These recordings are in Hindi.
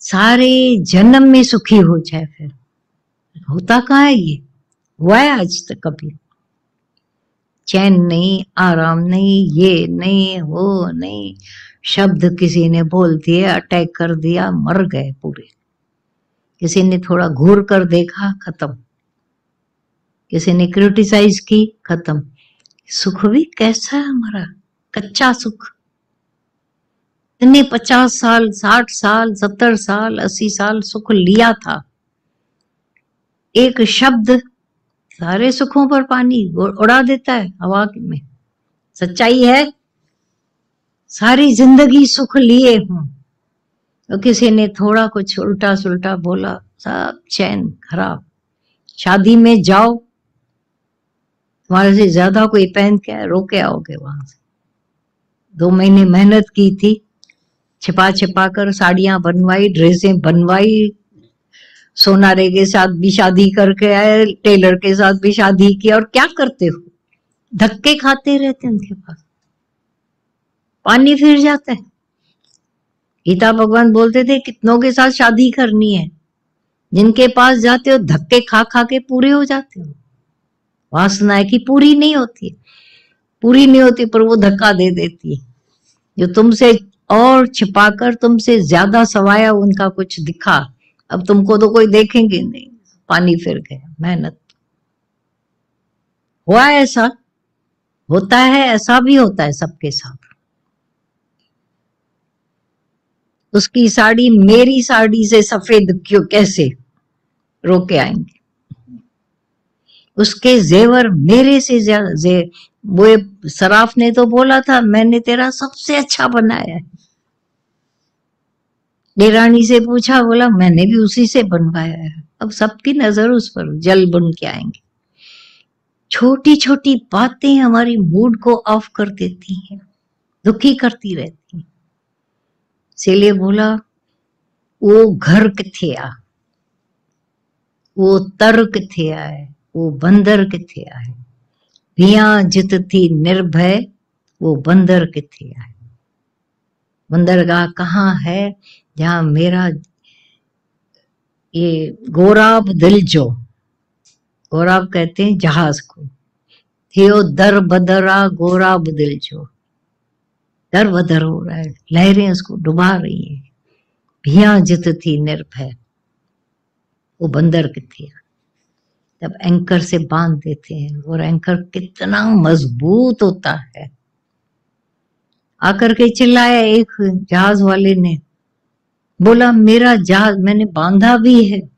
सारे जन्म में सुखी हो जाए। फिर होता कहाँ है ये? हुआ है आज तक कभी? चैन नहीं, आराम नहीं, ये नहीं, वो नहीं, शब्द किसी ने बोल दिए, अटैक कर दिया, मर गए पूरे। किसी ने थोड़ा घूर कर देखा, खत्म। किसी ने क्रिटिसाइज की, खत्म। सुख भी कैसा है हमारा, कच्चा सुख। इतने 50 साल, 60 साल, 70 साल, 80 साल सुख लिया था। एक शब्द सारे सुखों पर पानी उड़ा देता है हवा में। सच्चाई है। सारी जिंदगी सुख लिए हूं, तो किसी ने थोड़ा कुछ उल्टा सुल्टा बोला, सब चैन खराब। शादी में जाओ, तुम्हारे से ज्यादा कोई पहन के रोके आओगे वहां से। 2 महीने मेहनत की थी, छिपा छिपा कर साड़ियां बनवाई, ड्रेसें बनवाई, सोनारे के साथ भी शादी करके आए, टेलर के साथ भी शादी की, और क्या करते हो? धक्के खाते रहते उनके पास, पानी फिर जाता है। गीता भगवान बोलते थे कितनों के साथ शादी करनी है, जिनके पास जाते हो धक्के खा खा के पूरे हो जाते हो। वासना है कि पूरी नहीं होती, पूरी नहीं होती, पर वो धक्का दे देती है। जो तुमसे और छिपाकर तुमसे ज्यादा सवाया उनका कुछ दिखा, अब तुमको तो कोई देखेंगे नहीं, पानी फिर गया। मेहनत हुआ है, ऐसा होता है, ऐसा भी होता है सबके साथ। उसकी साड़ी मेरी साड़ी से सफेद क्यों कैसे रोके आएंगे? उसके जेवर मेरे से ज्यादा। वो सराफ ने तो बोला था मैंने तेरा सबसे अच्छा बनाया है। देरानी से पूछा, बोला मैंने भी उसी से बनवाया है। अब सबकी नजर उस पर, जल बुन के आएंगे। छोटी छोटी बातें हमारी मूड को ऑफ कर देती हैं, दुखी करती रहती हैं। इसीलिए बोला वो घर किथे आ, वो तर्क थे आए, वो बंदर किथे आए। भिया जित थी निर्भय, वो बंदर किथे आए। बंदरगाह कहाँ है? जहां मेरा ये गोराब दिल जो, गोराब कहते हैं जहाज को, थियो दर बदरा गोराब दिल जो, दर बदर हो रहा है, लहरें उसको डुबा रही है। भिया जित थी निर्भय, वो बंदर किथे आए। तब एंकर से बांध देते हैं, और एंकर कितना मजबूत होता है। आकर के चिल्लाया एक जहाज वाले ने, बोला मेरा जहाज मैंने बांधा भी है,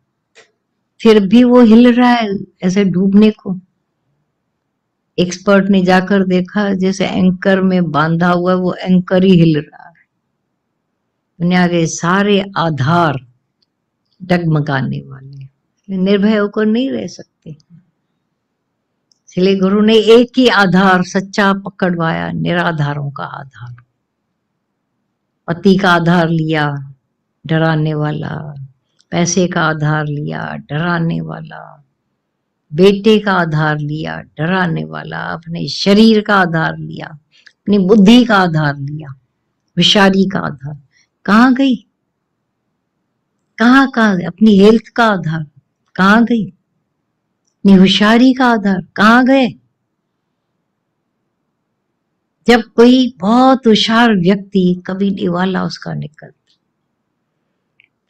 फिर भी वो हिल रहा है ऐसे डूबने को। एक्सपर्ट ने जाकर देखा, जैसे एंकर में बांधा हुआ वो एंकर ही हिल रहा है। दुनिया के सारे आधार डगमगाने वाले, निर्भय होकर नहीं रह सकते। इसलिए गुरु ने एक ही आधार सच्चा पकड़वाया, निराधारों का आधार। पति का आधार लिया, डराने वाला। पैसे का आधार लिया, डराने वाला। बेटे का आधार लिया, डराने वाला। अपने शरीर का आधार लिया, अपनी बुद्धि का आधार लिया, होशियारी का आधार। कहाँ गई? कहाँ अपनी हेल्थ का आधार कहाँ गई? अपनी होशियारी का आधार कहाँ गए? जब कोई बहुत होशियार व्यक्ति कभी दिवाला उसका निकलता,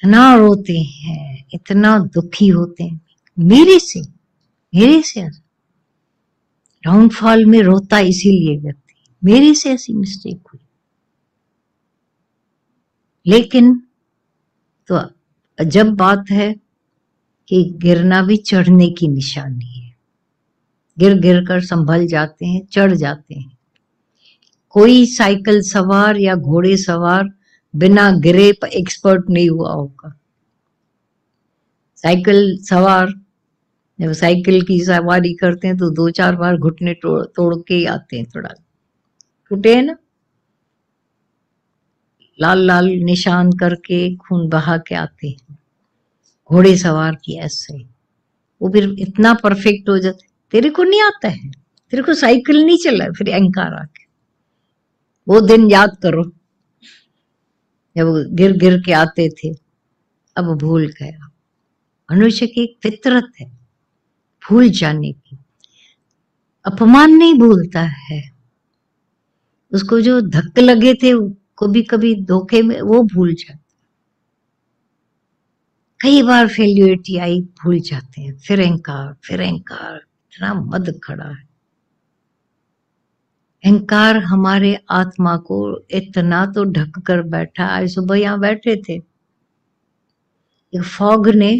इतना रोते हैं, इतना दुखी होते हैं, मेरे से डाउनफॉल में रोता इसीलिए व्यक्ति, मेरे से ऐसी मिस्टेक हुई। लेकिन तो जब बात है कि गिरना भी चढ़ने की निशानी है, गिर गिर कर संभल जाते हैं, चढ़ जाते हैं। कोई साइकिल सवार या घोड़े सवार बिना गिरे एक्सपर्ट नहीं हुआ होगा। साइकिल सवार जब साइकिल की सवारी करते हैं तो 2-4 बार घुटने तोड़ के ही आते हैं, थोड़ा टूटे हैं ना, लाल लाल निशान करके खून बहा के आते हैं। घोड़े सवार की ऐसे वो फिर इतना परफेक्ट हो जाते। तेरे को नहीं आता है, तेरे को साइकिल नहीं चला, फिर अहंकार आके वो दिन याद करो जब गिर गिर के आते थे। अब भूल गया। मनुष्य की एक फितरत है भूल जाने की। अपमान नहीं भूलता है, उसको जो धक्क लगे थे कभी कभी धोखे में वो भूल जाता। कई बार फेल्युरिटी आई भूल जाते हैं, फिर अहंकार इतना मद खड़ा है। अहंकार हमारे आत्मा को इतना तो ढक कर बैठा। आज सुबह यहाँ बैठे थे, एक फॉग ने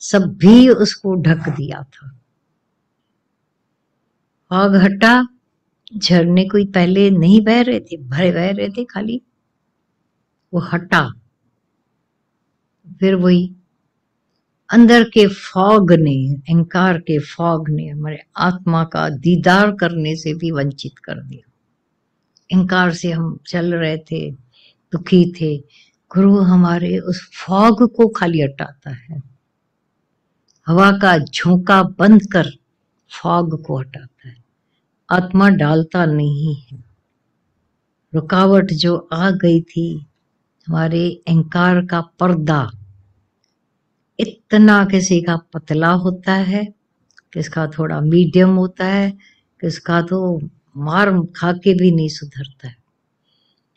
सब भी उसको ढक दिया था। फॉग हटा, झरने कोई पहले नहीं बह रहे थे, बह रहे थे खाली, वो हटा। फिर वही अंदर के फॉग ने, अहंकार के फॉग ने हमारे आत्मा का दीदार करने से भी वंचित कर दिया। अहंकार से हम चल रहे थे, दुखी थे, गुरु हमारे उस फॉग को खाली हटाता है। हवा का झोंका बंद कर फॉग को हटाता है, आत्मा डालता नहीं है। रुकावट जो आ गई थी, हमारे अहंकार का पर्दा इतना किसी का पतला होता है, किसका थोड़ा मीडियम होता है, किसका तो मार खा के भी नहीं सुधरता है।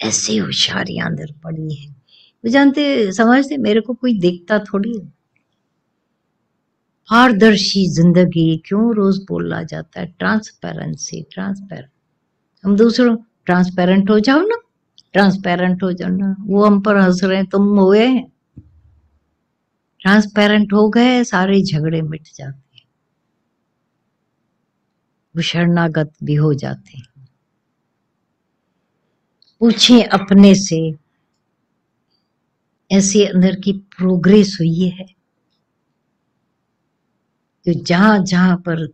ऐसी होशियारियां अंदर पड़ी है। वो जानते समझते मेरे को कोई देखता थोड़ी है। पारदर्शी जिंदगी क्यों रोज बोला जाता है? Transparency, transparent. हम दूसरों ट्रांसपेरेंट हो जाओ ना, ट्रांसपेरेंट हो जाओ ना। वो हम पर हंस रहे हैं, तुम हुए हैं ट्रांसपेरेंट हो गए, सारे झगड़े मिट जाते हैं, वो शरणागत भी हो जाते हैं। पूछिए अपने से, ऐसे अंदर की प्रोग्रेस हुई है जो जहां जहां पर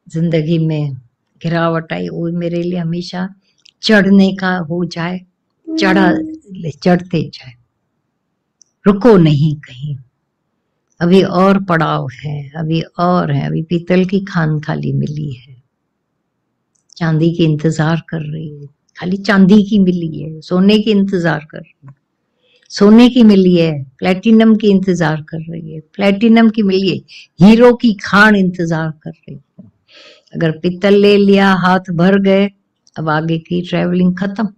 जिंदगी में गिरावट आई वो मेरे लिए हमेशा चढ़ने का हो जाए, चढ़ते जाए, रुको नहीं कहीं। अभी और पड़ाव है, अभी और है, अभी पीतल की खान खाली मिली है, चांदी की इंतजार कर रही है, खाली चांदी की मिली है, सोने की इंतजार कर रही है, सोने की मिली है, प्लेटिनम की इंतजार कर रही है, प्लेटिनम की मिली है, हीरो की खान इंतजार कर रही है। अगर पीतल ले लिया, हाथ भर गए, अब आगे की ट्रेवलिंग खत्म।